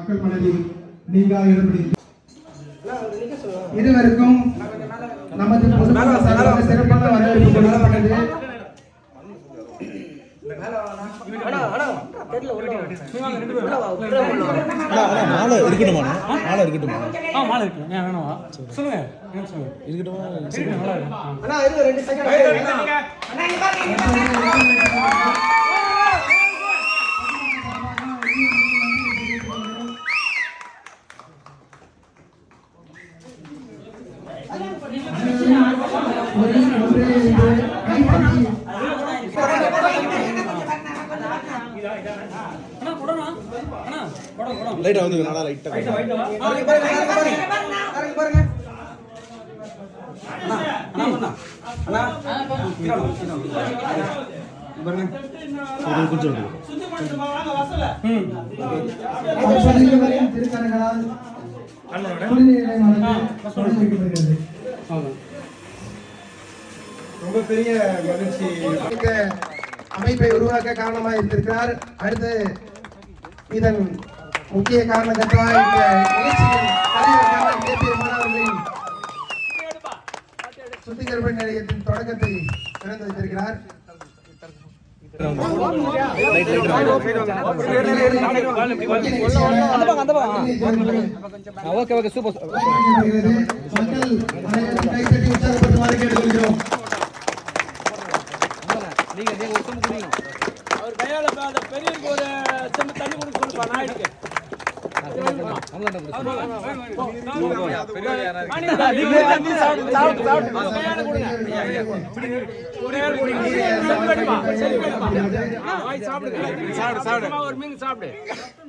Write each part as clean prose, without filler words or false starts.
மக்கள் மனதில் நீங்கா இடம்பெறுகிறது. இருவருக்கும் நமது பொதுமக்கள் சார்பாக சிறப்பான வரவேற்பு கொடுக்கப்பட்டது. லைட்டா வந்து நாளா லைட்டா ரொம்ப பெரிய மகிழ்ச்சி. அமைப்பை உருவாக்க காரணமாக இருந்திருக்கிறார். அடுத்து இதன் முக்கிய காரணகர்த்தா இந்த நிகழ்ச்சியின் தலைவர் கேபிஏ மாணவர்களின் சுத்திகரிப்பு நிலையத்தின் தொடக்கத்தை திறந்து வைத்திருக்கிறார். கைத்தட்டி உற்சாகப்படுத்துமாறு கேட்டுக்கொள்கிறோம். அவர் கையால பெரியவருக்கு ஒரு செம்பு தண்ணி கொடுக்க சொல்லுப்பா நாயுடுக்கு. ஒரு மீன் சாப்பிடு,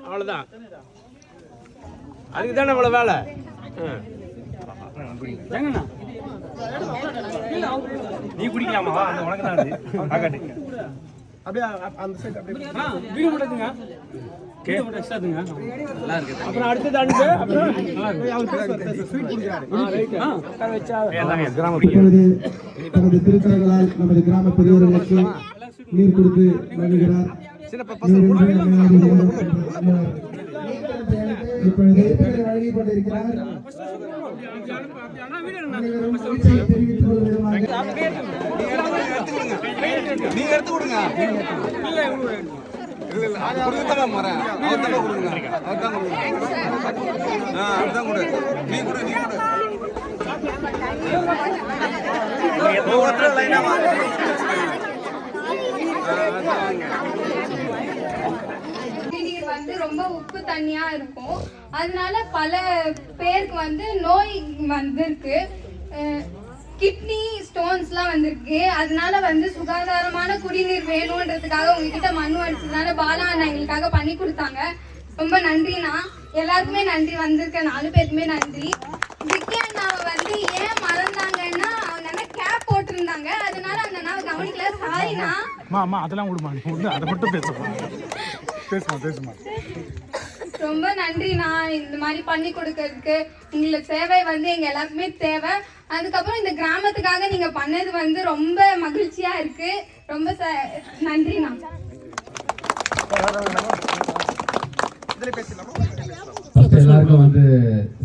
அவ்வளவுதான். அதுக்கு தானே இவ்வளவு வேலை. நீ குடிக்கலாமா? அந்த உனக்கு தான் அப்படியே அந்த சைடு அப்படியே வீடு மட்டுங்க. அப்புறம் அடுத்தது அனுப்பு. அப்புறம் நமது திருக்கரங்களால் நமது கிராம பெரியவர்களுக்கு நீர் கொடுத்து வழங்குகிறார். இப்பொழுது வழங்கிக் கொண்டிருக்கிறார். நீங்க எடுத்து கொடுங்க. வந்து ரொம்ப உப்பு தண்ணியா இருக்கும். அதனால பல பேருக்கு வந்து நோய் வந்திருக்கு. கிட்னி ஸ்டோன்ஸ்லாம் வந்திருக்கு. அதனால வந்து சுகாதாரமான குடிநீர் வேணும்ன்றதுக்காக உங்ககிட்ட மனு அடிச்சதுனால பாலா அண்ணா எங்களுக்காக பண்ணி கொடுத்தாங்க. ரொம்ப நன்றிண்ணா. எல்லாருக்குமே நன்றி. வந்திருக்க 4 பேருக்குமே நன்றி. விக்கி அண்ணாவை வந்து ஏன் மறந்தாங்கன்னா அவங்க கேப் போட்டிருந்தாங்க. அதனால அந்த அண்ணாவை கவனிக்கல. சாரிண்ணா. அதெல்லாம் விடுமா, அதை மட்டும் பேசுமா. ரொம்ப நன்றிண்ணா. இந்த மாதிரி பண்ணி கொடுக்கறதுக்கு உங்களுக்கு சேவை வந்து எங்க எல்லாருக்குமே தேவை. அதுக்கப்புறம் இந்த கிராமத்துக்காக நீங்க பண்ணது வந்து ரொம்ப மகிழ்ச்சியா இருக்கு. ரொம்ப நன்றிண்ணா. எல்லாருக்கும் வந்து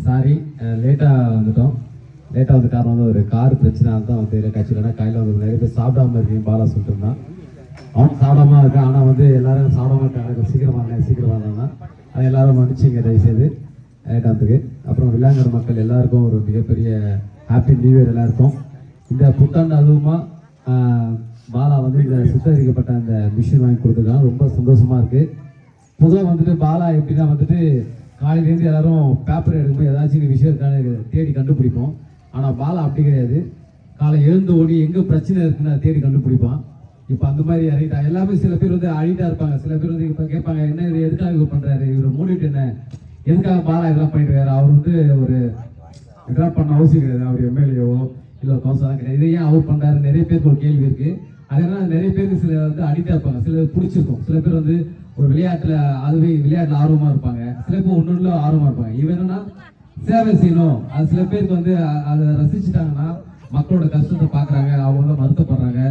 சாரி, லேட்டா வந்துட்டோம். லேட்டா வந்து காரணம் வந்து ஒரு கார் பிரச்சனை தான் வந்து கட்சியிலனா கையில வந்து நிறைய பேர் சாப்பிடாம இருக்கீங்க. பாலா சொல்லிட்டு இருந்தான். அவன் சாப்பிடாம இருக்கான். ஆனா வந்து எல்லாரும் சாப்பிடாம இருக்காங்க. சீக்கிரமா இருந்தாங்கன்னா அது எல்லாரும் மன்னிச்சிங்க தயவுசெய்து லேட்டாகிறதுக்கு. அப்புறம் வில்லாங்கர் மக்கள் எல்லாருக்கும் ஒரு மிகப்பெரிய ஹாப்பி நியூ இயர் எல்லாருக்கும். இந்த புத்தாண்டு அதுவுமா பாலா வந்து இந்த சுத்தரிக்கப்பட்ட அந்த மிஷின் வாங்கி கொடுத்துருக்காங்க. ரொம்ப சந்தோஷமா இருக்கு. பொதுவாக வந்துட்டு பாலா எப்படின்னா வந்துட்டு காலையிலேருந்து எல்லாரும் பேப்பர் எடுக்கும்போது ஏதாச்சும் விஷயம் தேடி கண்டுபிடிப்போம். ஆனால் பாலா அப்படி கிடையாது. காலை எழுந்து ஓடி எங்கே பிரச்சனை இருக்குன்னு தேடி கண்டுபிடிப்பான். இப்போ அந்த மாதிரி அறிவிட்டா எல்லாமே. சில பேர் வந்து அழிட்டா இருப்பாங்க. சில பேர் வந்து இப்போ கேட்பாங்க, என்ன இது எதுக்காக இது பண்ணுறாரு, இவர் மூடிட்டு என்ன எதுக்காக பாலா இதெல்லாம் பண்ணிட்டு இருக்காரு. அவர் வந்து ஒரு இதெல்லாம் பண்ண அவசியம் கிடையாது. அவர் எம்எல்ஏவோ இல்லை கவுன்சிலராக கிடையாது. இதை ஏன் அவர் பண்ணுறாரு நிறைய பேருக்கு ஒரு கேள்வி இருக்குது. அதனால் நிறைய பேருக்கு சில வந்து அடிக்டாக இருப்பாங்க. சில பேர் பிடிச்சிருக்கும். சில பேர் வந்து ஒரு விளையாட்டில் விளையாட்டில் ஆர்வமாக இருப்பாங்க. சில பேர் ஒன்று ஆர்வமாக இருப்பாங்க. இவன் என்னன்னா சேவை செய்யணும். அது சில பேருக்கு வந்து அதை ரசிச்சுட்டாங்கன்னா மக்களோட கஷ்டத்தை பார்க்குறாங்க. அவங்க வந்து வருத்தப்படுறாங்க.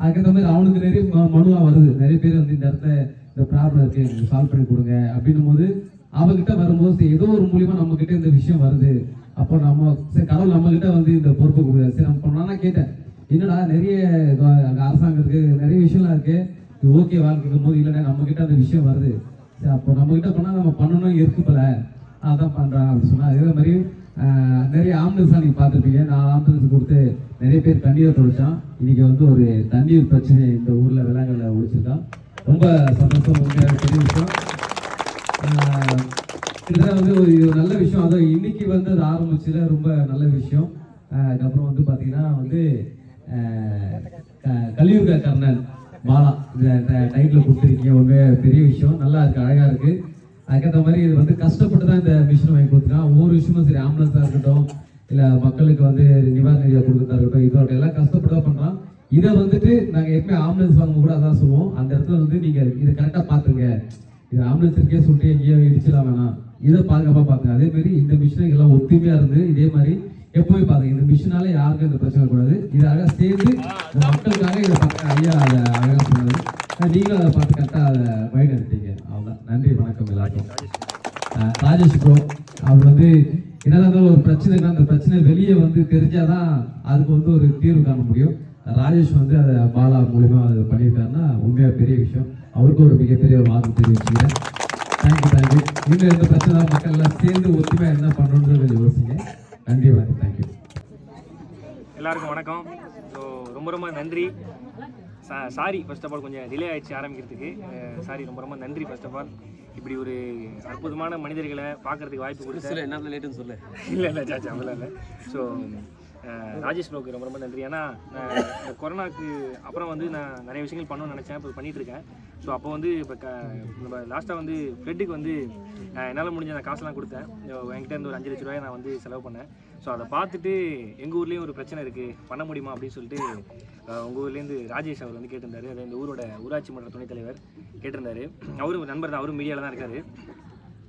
அதுக்கேற்ற மாதிரி அவனுக்கு நிறைய மனுவாக வருது. நிறைய பேர் வந்து இந்த இடத்துல இந்த ப்ராப்ளம் இருக்குது, சால்வ் பண்ணி கொடுங்க அப்படின்னும் போது அவகிட்ட வரும்போது சரி, ஏதோ ஒரு மூலியமா நம்ம கிட்ட இந்த விஷயம் வருது, அப்போ நம்ம சரி கடவுள் நம்ம கிட்ட வந்து இந்த பொறுப்பு கொடுக்குறாரு. சரி நம்ம பண்ணலாம் கேட்டேன், என்னடா நிறைய அரசாங்கம் இருக்கு, நிறைய விஷயம்லாம் இருக்கு, இது ஓகே வாழ்க்கைக்கும் போது இல்லைன்னா நம்ம கிட்ட அந்த விஷயம் வருது, சரி அப்போ நம்ம கிட்ட பண்ணா நம்ம பண்ணணும் இருக்குப்பல, அதான் பண்றாங்க அப்படின்னு சொன்னா. அதே மாதிரி நிறைய ஆம்புலன்ஸ்லாம் நீங்க பார்த்துருப்பீங்க. நான் ஆம்புலன்ஸ் கொடுத்து நிறைய பேர் கண்ணீரை தொழிச்சான். இன்னைக்கு வந்து ஒரு தண்ணீர் பிரச்சனை இந்த ஊர்ல விலங்குல ஒழிச்சிருக்கான். ரொம்ப சந்தோஷம், உண்மையாக பெரிய விஷயம். இதுதான் வந்து ஒரு நல்ல விஷயம். அதுவும் இன்னைக்கு வந்து அது ஆரம்பிச்சதுல ரொம்ப நல்ல விஷயம். அதுக்கப்புறம் வந்து பார்த்தீங்கன்னா வந்து கலியுக கர்ணன் பாலா இந்த டைட்டில் கொடுத்துருக்கீங்க, உண்மையாக பெரிய விஷயம், நல்லா இருக்கு, அழகா இருக்கு. அதுக்கேற்ற மாதிரி இது வந்து கஷ்டப்பட்டு தான் இந்த மிஷின் வாங்கி கொடுத்துருக்கான். ஒவ்வொரு விஷயமும் சரி, ஆம்புலன்ஸாக இருக்கட்டும், இல்லை மக்களுக்கு வந்து நிவாரண நிதியாக கொடுக்குறதா இருக்கட்டும், இதோட எல்லாம் கஷ்டப்பட்டு தான் பண்ணுறான். இதை வந்துட்டு நாங்கள் எப்பவுமே ஆம்புலன்ஸ் வாங்க கூட அதான் சொல்லுவோம், அந்த இடத்துல வந்து நீங்கள் இதை கரெக்டாக பார்த்துங்க, இது ஆம்புலன்ஸ் இருக்கே சொல்லிட்டு எங்கேயோ இடிச்சிடலாம் வேணாம், இதை பாதுகாப்பாக பார்த்துங்க. அதே மாதிரி இந்த மிஷினை எல்லாம் ஒத்துமையாக இருந்து இதே மாதிரி எப்பவுமே பாருங்க, இந்த மிஷினால யாருக்கும் இந்த பிரச்சனை கூடாது, இது அழகாக சேர்ந்து மக்களுக்காக இதை பார்க்க ஐயா அதை அழகாக சொன்னது. நீங்களும் அதை பார்த்து கரெக்டாக அதை மைண்ட் எடுத்தீங்க. அவ்வளோதான். நன்றி, வணக்கம் எல்லாருக்கும். ராஜேஷ் ப்ரோ அவர் வந்து என்னதான் இருந்தாலும் ஒரு பிரச்சனைனா அந்த பிரச்சனை வெளியே வந்து தெரிஞ்சாதான் அதுக்கு வந்து ஒரு தீர்வு காண முடியும். ராஜேஷ் வந்து அதை பாலா மூலியமா அதை பண்ணியிருக்காருன்னா உண்மையாக பெரிய விஷயம். அவருக்கும் ஒரு மிகப்பெரிய ஒரு வாழ்த்து தெரிவிச்சுக்கிறேன். தேங்க்யூ. இன்னும் எந்த பிரச்சனை மக்கள் எல்லாம் சேர்ந்து ஒத்துமையாக என்ன பண்ணணுன்றது கொஞ்சம் யோசிங்க. நன்றி, வணக்கம். தேங்க்யூ. எல்லாருக்கும் வணக்கம். ஸோ ரொம்ப நன்றி. சாரி ஃபர்ஸ்ட் ஆஃப் ஆல் கொஞ்சம் டிலே ஆகிடுச்சு ஆரம்பிக்கிறதுக்கு. சாரி, ரொம்ப நன்றி ஃபர்ஸ்ட் ஆஃப் ஆல். இப்படி ஒரு அற்புதமான மனிதர்களை பார்க்கறதுக்கு வாய்ப்பு கொடுத்து என்ன லேட்டுன்னு சொல்ல இல்லை சாச்சா அப்படிலாம் இல்லை. ஸோ ராஜேஷ் ப்ரோக்கு ரொம்ப நன்றி. ஏன்னா இந்த கொரோனாக்கு அப்புறம் வந்து நான் நிறைய விஷயங்கள் பண்ணணும்னு நினச்சேன், இப்போ பண்ணிகிட்ருக்கேன். ஸோ அப்போ வந்து இப்போ நம்ம லாஸ்ட்டாக வந்து ஃப்ளட்டுக்கு வந்து என்னால் முடிஞ்ச அந்த காசெல்லாம் கொடுத்தேன். என்கிட்ட இருந்து ஒரு 5 லட்ச ரூபாயை நான் வந்து செலவு பண்ணேன். ஸோ அதை பார்த்துட்டு எங்கள் ஊர்லேயும் ஒரு பிரச்சனை இருக்குது, பண்ண முடியுமா அப்படின்னு சொல்லிட்டு உங்கள் ஊர்லேருந்து ராஜேஷ் அவர் வந்து கேட்டிருந்தாரு. அது இந்த ஊரோட ஊராட்சி மன்ற துணைத் தலைவர் கேட்டிருந்தாரு. அவரும் நண்பர் தான், அவரும் மீடியாவில் தான் இருக்கார்.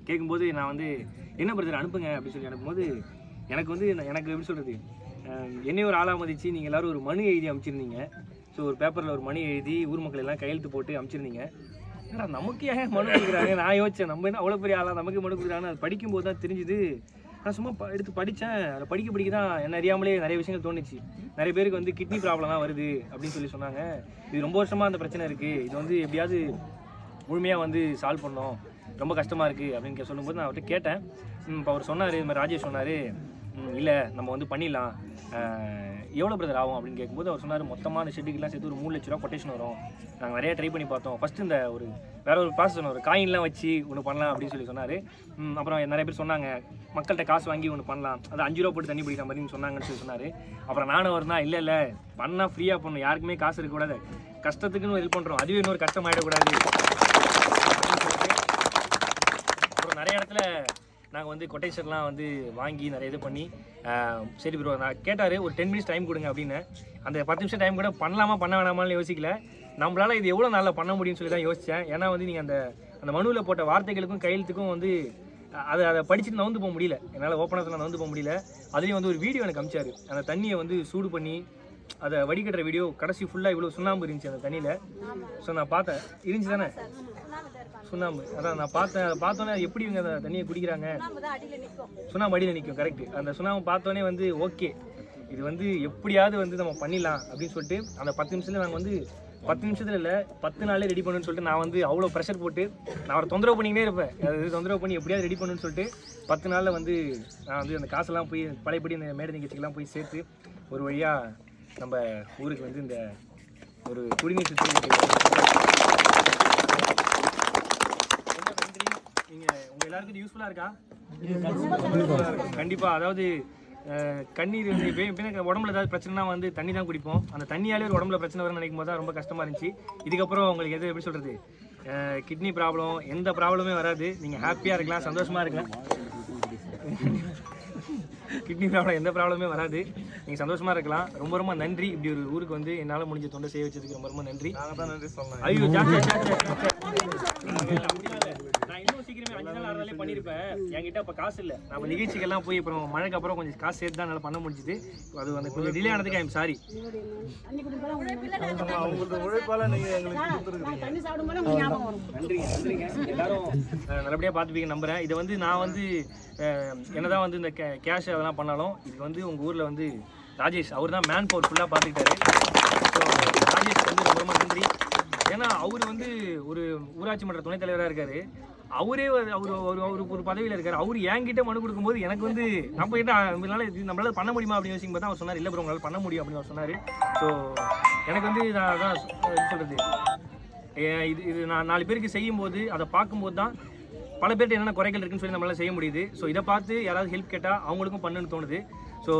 கேட்கும்போது நான் வந்து என்ன பிரச்சனை அனுப்புங்க அப்படின்னு சொல்லி அனுப்பும்போது எனக்கு வந்து எனக்கு எப்படி சொல்கிறது, என்னையும் ஒரு ஆளாக மதிச்சு நீங்கள் எல்லோரும் ஒரு மனு எழுதி அனுப்பிச்சிருந்தீங்க. ஸோ ஒரு பேப்பரில் ஒரு மனு எழுதி ஊர் மக்கள் எல்லாம் கையெழுத்து போட்டு அனுப்பிச்சிருந்தீங்க. ஏன்னா நமக்கு ஏன் மனு கொடுக்குறாங்க, நான் யோசித்தேன் நம்ம என்ன அவ்வளோ பெரிய ஆளாக நமக்கு மனு கொடுக்குறாங்கன்னு அது படிக்கும்போது தான் தெரிஞ்சுது. நான் சும்மா எடுத்து படித்தேன். அதை படிக்க தான் என்ன அறியாமலே நிறைய விஷயங்கள் தோணுச்சு. நிறைய பேருக்கு வந்து கிட்னி ப்ராப்ளம்லாம் வருது அப்படின்னு சொல்லி சொன்னாங்க. இது ரொம்ப வருஷமாக அந்த பிரச்சனை இருக்குது, இது வந்து எப்படியாவது முழுமையாக வந்து சால்வ் பண்ணோம், ரொம்ப கஷ்டமாக இருக்குது அப்படின்னு சொல்லும்போது நான் அவர்கிட்ட கேட்டேன். இப்போ அவர் சொன்னார், இது மாதிரி ராஜேஷ் சொன்னார், இல்லை நம்ம வந்து பண்ணிடலாம், எவ்வளோ பிரதர் ஆகும் அப்படின்னு கேட்கும்போது அவர் சொன்னார், மொத்தமாக அந்த ஷெட்டுக்கெலாம் சேர்த்து ஒரு 3 லட்ச ரூபா கொட்டேஷன் வரும். நாங்கள் நிறையா ட்ரை பண்ணி பார்த்தோம். ஃபஸ்ட்டு இந்த ஒரு வேற ஒரு ப்ராசஸ் சொன்னோம், ஒரு காயின்லாம் வச்சு ஒன்று பண்ணலாம் அப்படின்னு சொல்லி சொன்னார். அப்புறம் நிறைய பேர் சொன்னாங்க மக்கள்கிட்ட காசு வாங்கி ஒன்று பண்ணலாம், அது 5 ரூபா போட்டு தண்ணி பிடிக்கிற மாதிரின்னு சொன்னாங்கன்னு சொல்லி சொன்னார். அப்புறம் நானும் வரனா இல்லை பண்ணால் ஃப்ரீயாக பண்ணணும், யாருக்குமே காசு இருக்கக்கூடாது, கஷ்டத்துக்குன்னு ஹெல்ப் பண்ணுறோம், அதுவே இன்னொரு கஷ்டம் ஆகிடக்கூடாது. அப்புறம் நிறைய இடத்துல நாங்கள் வந்து கொட்டேஷன்லாம் வந்து வாங்கி நிறைய இது பண்ணி சரி ப்ரோ நான் கேட்டார், ஒரு 10 மினிட்ஸ் டைம் கொடுங்க அப்படின்னு. அந்த 10 நிமிஷம் டைம் கூட பண்ணலாமா பண்ண வேணாமான்னு யோசிக்கல, நம்மளால் இது எவ்வளோ நாளில் பண்ண முடியும்னு சொல்லி தான் யோசித்தேன். ஏன்னா வந்து நீங்கள் அந்த மனுவில் போட்ட வார்த்தைகளுக்கும் கையெழுத்துக்கும் வந்து அதை படிச்சுட்டு நவுந்து போக முடியல, என்னால் ஓப்பனத்தில் நவுந்து போக முடியல. அதுலேயும் வந்து ஒரு வீடியோ எனக்கு அமிச்சார், அந்த தண்ணியை வந்து சூடு பண்ணி அதை வடிகட்டுற வீடியோ. கடைசி ஃபுல்லாக இவ்வளோ சுண்ணாம்பு இருந்துச்சு அந்த தண்ணியில். ஸோ நான் பார்த்தேன், இருந்துச்சு தானே சுண்ணாம்பு, அதான் நான் பார்த்தேன். அதை பார்த்தோன்னே எப்படி இவங்க அந்த தண்ணியை குடிக்கிறாங்க, சுண்ணாம்பு அடியில் நிற்கும், கரெக்டு. அந்த சுண்ணாம்பு பார்த்தோன்னே வந்து ஓகே இது வந்து எப்படியாவது வந்து நம்ம பண்ணிடலாம் அப்படின்னு சொல்லிட்டு அந்த 10 நிமிஷத்தில் நாங்கள் வந்து 10 நிமிஷத்தில் இல்லை 10 நாளே ரெடி பண்ணுன்னு சொல்லிட்டு நான் வந்து அவ்வளோ ப்ரெஷர் போட்டு நான் அவரை தொந்தரவு பண்ணிக்கிட்டே இருப்பேன். அது தொந்தரவு பண்ணி எப்படியாவது ரெடி பண்ணுன்னு சொல்லிட்டு 10 நாளில் வந்து நான் வந்து அந்த காசெல்லாம் போய் பழையபடி இந்த மேடை நிகழ்ச்சிக்கெல்லாம் போய் சேர்த்து ஒரு வழியாக நம்ம ஊருக்கு வந்து இந்த ஒரு குடிநீர் நீங்கள் உங்கள் எல்லாருக்கும் யூஸ்ஃபுல்லாக இருக்கா? கண்டிப்பாக. அதாவது கண்ணீர் வந்து இப்போ உடம்புல ஏதாவது பிரச்சனைனா வந்து தண்ணி தான் குடிப்போம். அந்த தண்ணியாலே ஒரு உடம்புல பிரச்சனை வரும்னு நினைக்கும் போது தான் ரொம்ப கஷ்டமாக இருந்துச்சு. இதுக்கப்புறம் உங்களுக்கு எது எப்படி சொல்கிறது, கிட்னி ப்ராப்ளம் எந்த ப்ராப்ளமே வராது, நீங்கள் ஹாப்பியாக இருக்கலாம், சந்தோஷமாக இருக்கலாம். கிட்னி ப்ராப்ளம் எந்த ப்ராப்ளமே வராது, நீங்கள் சந்தோஷமாக இருக்கலாம். ரொம்ப நன்றி. இப்படி ஒரு ஊருக்கு வந்து என்னால் முடிஞ்ச தொண்டை செய்ய வச்சதுக்கு ரொம்ப நன்றி. நாங்கள் தான் நன்றி சொல்லலாம். ஐயோ நான் இன்னும் சீக்கிரமே ஒரு 5 நாள் 6 நாளே பண்ணியிருப்பேன். என்கிட்ட அப்போ காசு இல்லை. நம்ம நிகழ்ச்சிக்கெல்லாம் போய் அப்புறம் மழைக்கு அப்புறம் கொஞ்சம் காசு சேர்த்து தான் என்னால் பண்ண முடிஞ்சுது. அது வந்து கொஞ்சம் டிலே ஆனதுக்கு ஐம் சாரி. அவங்களோட உழைப்பால நீங்க எங்களுக்கு கொடுத்துருக்கீங்க. நன்றிங்க எல்லாரும் நல்லபடியாக பார்த்துப்பீங்க நம்புகிறேன். இதை வந்து நான் வந்து என்னதான் வந்து இந்த கேஷ் அதெல்லாம் பண்ணாலும் இதுக்கு வந்து உங்கள் ஊரில் வந்து ராஜேஷ் அவர் தான் மேன் பவர் ஃபுல்லாக பார்த்துக்கிட்டாரு. ஸோ ராஜேஷ் வந்து ரொம்ப நன்றி. ஏன்னா அவர் வந்து ஒரு ஊராட்சி மன்ற துணைத் தலைவராக இருக்கார். அவரே ஒரு பதவியில் இருக்கார். அவர் என்கிட்ட மனு கொடுக்கும்போது எனக்கு வந்து நம்ம கிட்ட நம்மளால பண்ண முடியுமா அப்படின்னு யோசிக்கும் போது அவர் சொன்னார், இல்லை ப்ரோ உங்களால் பண்ண முடியும் அப்படின்னு அவர் சொன்னார். ஸோ எனக்கு வந்து நான் அதான் சொல்கிறது, இது நான் 4 பேருக்கு செய்யும்போது அதை பார்க்கும்போது தான் பல பேர்கிட்ட என்னென்ன குறைகள் இருக்குன்னு சொல்லி நம்மளால செய்ய முடியுது. ஸோ இதை பார்த்து யாராவது ஹெல்ப் கேட்டால் அவங்களுக்கும் பண்ணுன்னு தோணுது. ஸோ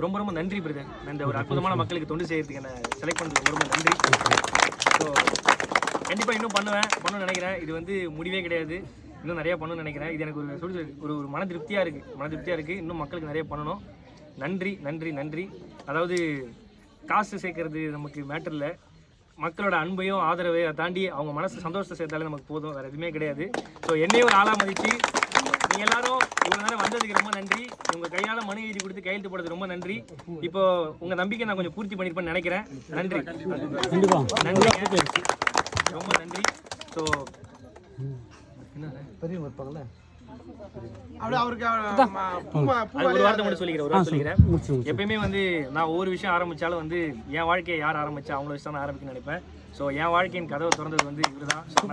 ரொம்ப ரொம்ப நன்றி பிரதர். இந்த ஒரு அற்புதமான மக்களுக்கு தொண்டு செய்யறதுக்கு என்ன செலக்ட் பண்ணுறது ரொம்ப நன்றி. ஸோ கண்டிப்பாக இன்னும் பண்ணணும்னு நினைக்கிறேன். இது வந்து முடிவே கிடையாது, இன்னும் நிறையா பண்ணணும்னு நினைக்கிறேன். இது எனக்கு ஒரு மன திருப்தியாக இருக்குது. இன்னும் மக்களுக்கு நிறைய பண்ணணும். நன்றி நன்றி நன்றி. அதாவது காசு சேர்க்கறது நமக்கு மேட்டர் இல்லை, மக்களோட அன்பையும் ஆதரவை தாண்டி அவங்க மனசு சந்தோஷத்தை சேர்த்தாலே நமக்கு போதும், வேறு எதுவுமே கிடையாது. ஸோ என்னையும் ஒரு ஆளாக மதிச்சு நீங்கள் எல்லாரும் இவ்வளோ நேரம் வந்ததுக்கு ரொம்ப நன்றி. உங்கள் கையால் மனு எழுதி கொடுத்து கையெழுத்து போடுறது ரொம்ப நன்றி. இப்போ உங்கள் நம்பிக்கை நான் கொஞ்சம் பூர்த்தி பண்ணியிருப்பேன்னு நினைக்கிறேன். நன்றி நன்றி, ரொம்ப நன்றி. ஸோ பெரிய இருப்பாங்கல்ல ஒரு வார்த்தை மட்டும் சொல்லிக்கிறேன். எப்பயுமே வந்து நான் ஒவ்வொரு விஷயம் ஆரம்பிச்சாலும் வந்து என் வாழ்க்கையை யார் ஆரம்பிச்சா அவங்கள வச்சு தான் ஆரம்பிக்கணும்னு நினைப்பேன். ஸோ என் வாழ்க்கையின் கதவை திறந்தது வந்து இவர் தான். ஸோ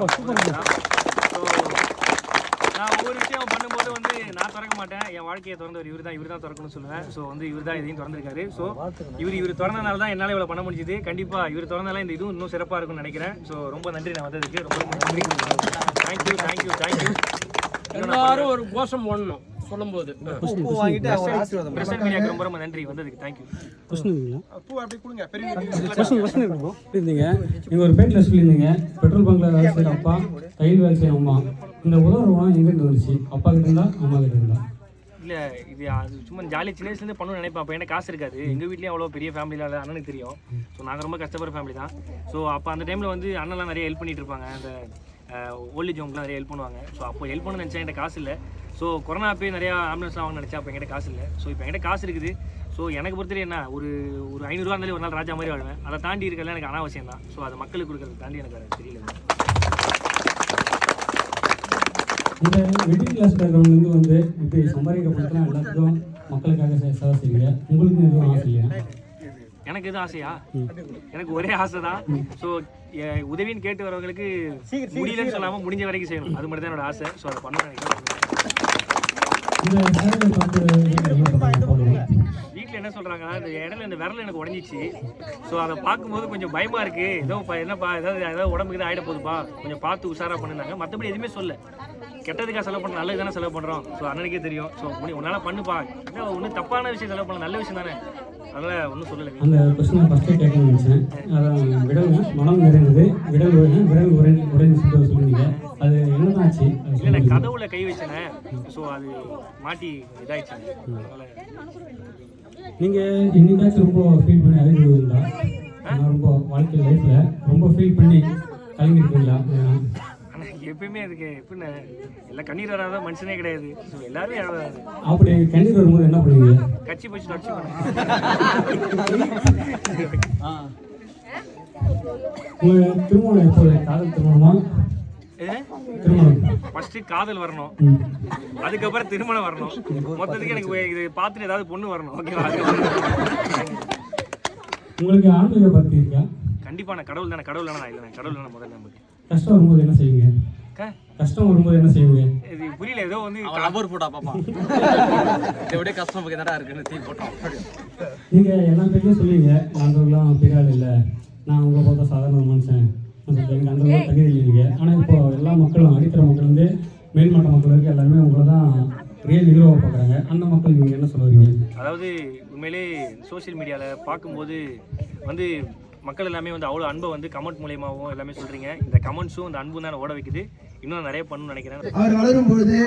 நான் ஒவ்வொரு விஷயம் பண்ணும்போது வந்து நான் திறக்க மாட்டேன், என் வாழ்க்கையை திறந்தவர் இவர் தான் திறக்கணும்னு சொல்லுவேன். ஸோ வந்து இவர் தான் இதையும் திறந்திருக்காரு. ஸோ இவர் திறந்தனால தான் என்னால் இவ்வளோ பண்ண முடிஞ்சுது. கண்டிப்பாக இவர் திறந்தால இந்த இதுவும் இன்னும் சிறப்பாக இருக்கும்னு நினைக்கிறேன். ஸோ ரொம்ப நன்றி நான் வந்ததுக்கு, ரொம்ப ரொம்ப நன்றி. தேங்க்யூ. எல்லாரும் ஒரு கோஷம் போடணும் சொல்லும்போது. பிரசன்ட் மீடியாக்கு ரொம்ப ரொம்ப நன்றி வந்ததுக்கு. தேங்க்யூ. இருந்தீங்க நீங்க ஒரு பேட்டில் சொல்லியிருந்தீங்க, பெட்ரோல் பங்க்ல வேலை செய்யற அப்பா, கையில் வேலை செய்யற அம்மா, இந்த உதவுறவங்க எங்கிருந்து வந்துச்சு? அப்பா கிட்ட இருந்தா அம்மா கிட்ட இருந்தா? இல்லை இது அது சும்மா ஜாலியாக சின்ன வயசுலேருந்து பண்ணணும்னு நினைப்பேன். அப்போ என்ன காசு இருக்காது, எங்கள் வீட்லேயும் அவ்வளோ பெரிய ஃபேமிலியில் அண்ணனுக்கு தெரியும். ஸோ நாங்கள் ரொம்ப கஷ்டப்படுற ஃபேமிலி தான். ஸோ அப்போ அந்த டைமில் வந்து அண்ணன்லாம் நிறைய ஹெல்ப் பண்ணிட்டு இருப்பாங்க, அந்த ஓல்டேஜ் ஹோம்க்குலாம் நிறைய ஹெல்ப் பண்ணுவாங்க. ஸோ அப்போ ஹெல்ப் பண்ணணும்னு நினச்சா என்கிட்ட காசு இல்லை. ஸோ கொரோனா போய் நிறையா ஆம்புலன்ஸ்லாம் வாங்க நினச்சா அப்போ என்கிட்ட காசு இல்லை. ஸோ இப்போ என்கிட்ட காசு இருக்குது. ஸோ எனக்கு பொறுத்தவரை என்ன, ஒரு 500 ரூபா இருந்தாலே ஒரு நாள் ராஜா மாதிரி வாழ்வேன். அதை தாண்டி இருக்கிறதுலாம் எனக்கு அனாவசியம் தான். ஸோ அதை மக்களுக்கு கொடுக்கறத தாண்டி எனக்கு அது தெரியல. இந்த மிடில் கிளாஸ் பேக்ரவுண்ட்லேருந்து வந்து இப்படி சம்பாதிக்கப்படுத்தா எல்லாத்துக்கும் மக்களுக்காக சேவை செய்வீங்க, உங்களுக்கு எதுவும் ஆசை இல்லையா? எனக்கு எதுவும் ஆசையா? எனக்கு ஒரே ஆசை தான். ஸோ உதவின்னு கேட்டு வரவங்களுக்கு முடியலன்னு சொல்லாமல் முடிஞ்ச வரைக்கும் செய்யணும், அது மட்டும் தான் என்னோட ஆசை. ஸோ அதை பண்ண நினைக்கிறேன். வீட்டில் என்ன சொல்கிறாங்கன்னா, இந்த இடையில இந்த விரல் எனக்கு உடஞ்சிச்சு. ஸோ அதை பார்க்கும்போது கொஞ்சம் பயமாக இருக்குது. ஏதோ என்னப்பா ஏதாவது உடம்புக்கு தான் ஆகிட போகுதுப்பா, கொஞ்சம் பார்த்து உஷாராக பண்ணுனாங்க. மற்றபடி எதுவுமே சொல்ல, கெட்டதுக்காக செலவு பண்ணுறோம், நல்லது தானே செலவு பண்ணுறோம். ஸோ அண்ணனுக்கே தெரியும். ஸோ உன்னால் பண்ணுப்பா, என்ன ஒன்றும் தப்பான விஷயம் செலவு பண்ணல, நல்ல விஷயம் தானே, அதனால் ஒன்றும் சொல்லலை. அந்த கொஸ்டினை ஃபஸ்ட்டே கேட்கணும்னு நினச்சேன். அதான் விடல்ங்க மனம் நிறைந்தது, விடல் உரைன்னு சொல்லுவீங்க, அது என்னதான் ஆச்சு? இல்லை நான் கதவுல கை வச்சேனேன். ஸோ அது மாட்டி இதாகிடுச்சு. நீங்கள் இன்னைக்காச்சும் ரொம்ப ஃபீல் பண்ணி அழுதுங்களா? ரொம்ப வாழ்க்கை லைஃப்பில் ரொம்ப ஃபீல் பண்ணி கலங்கிருக்கீங்களா? ஆனால் எப்பயுமே அதுக்கு எப்படின்னு எல்லாம் கண்ணீர் வராத மனுஷனே கிடையாது. ஸோ எல்லாருமே அழுவாது. அப்படி கண்ணீர் வரும்போது என்ன பண்ணுவீங்க? கட்சி போச்சு தொடச்சி உங்கள் திருமணம் எப்போது? காதல் திருமணமா? திருமணம் ஃபர்ஸ்ட் காதல் வரணும், அதுக்கப்புறம் திருமணம் வரணும். மொத்தத்துக்கு எனக்கு இது பார்த்துட்டு ஏதாவது பொண்ணு வரணும். ஓகேவா? உங்களுக்கு ஆன்மீக பக்தி இருக்கா? கண்டிப்பா. நான் கடவுள் தானே, கடவுள் தானே, இல்லை கடவுள் தானே முதல்ல. நமக்கு கஷ்டம் வரும்போது என்ன செய்வீங்க? கஷ்டம் வரும்போது என்ன செய்வீங்க? இது புரியல. ஏதோ வந்து லவர் போட்டா பாப்பா எப்படியே கஷ்டம் பக்கம் என்னடா இருக்குன்னு தீ போட்டோம். நீங்க எல்லா பேரும் சொல்லுவீங்க, நாங்கள்லாம் பெரிய ஆள் இல்லை, நான் உங்களை பார்த்தா சாதாரண ஒரு மனுஷன், எனக்கு அந்த அளவுக்கு தகுதி இல்லைங்க. ஆனால் இப்போ எல்லா மக்களும், அடித்தர மக்கள் வந்து மேல்மட்ட மக்கள் வரைக்கும் எல்லாருமே உங்களை தான் ரியல் ஹீரோவாக பார்க்குறாங்க. அந்த மக்களுக்கு நீங்கள் என்ன சொல்லுவீங்க? அதாவது உண்மையிலே சோசியல் மீடியாவில் பார்க்கும்போது வந்து மக்கள் எல்லாமே வந்து அவ்வளோ அன்பை வந்து கமெண்ட் மூலியமாகவும் எல்லாமே சொல்கிறீங்க. இந்த கமெண்ட்ஸும் இந்த அன்பும் தான் ஓட வைக்குது. இன்னும் நிறைய பண்ணணும்னு நினைக்கிறேன். அவர் வளரும் பொழுது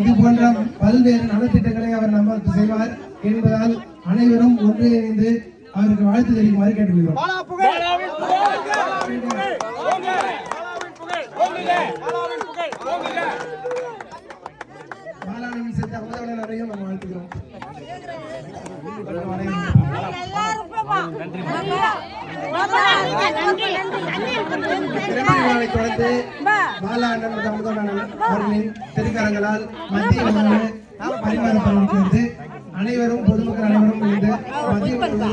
இது போன்ற பல்வேறு நலத்திட்டங்களை அவர் நமக்கு செய்வார் என்பதால் அனைவரும் ஒன்றிணைந்து அவருக்கு வாழ்த்து தெரிவிக்குமாறு கேட்டுக்கொள்கிறோம். பாலானந்தம் செஞ்ச அமுதவனரையும் நம்ம வாழ்த்துக்கிறோம். திறமைகளை தொடர்ந்து பாலானந்தம் அமுதவனன் அவர்களின் திருக்கரங்களால் மத்திய உணவு பரிமாறப்படுகிறது. அனைவரும் பொதுமக்கள் அனைவரும் இந்த மத்திய உணவு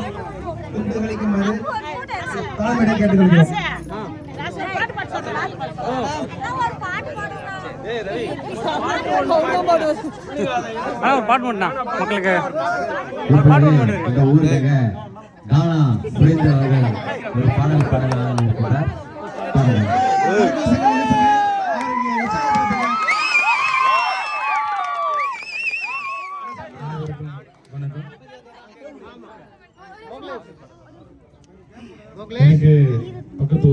விருந்துகளிக்குமாறு தலைமையிட கேட்டுக்கொள்கிறோம். பாட்டு பண்ணா மக்களுக்கு இந்த ஊருக்காக கானா சுரேந்திர அவர்கள் ஒரு பாடல் பாடலாக இருக்கிறார். எனக்கு பக்கத்து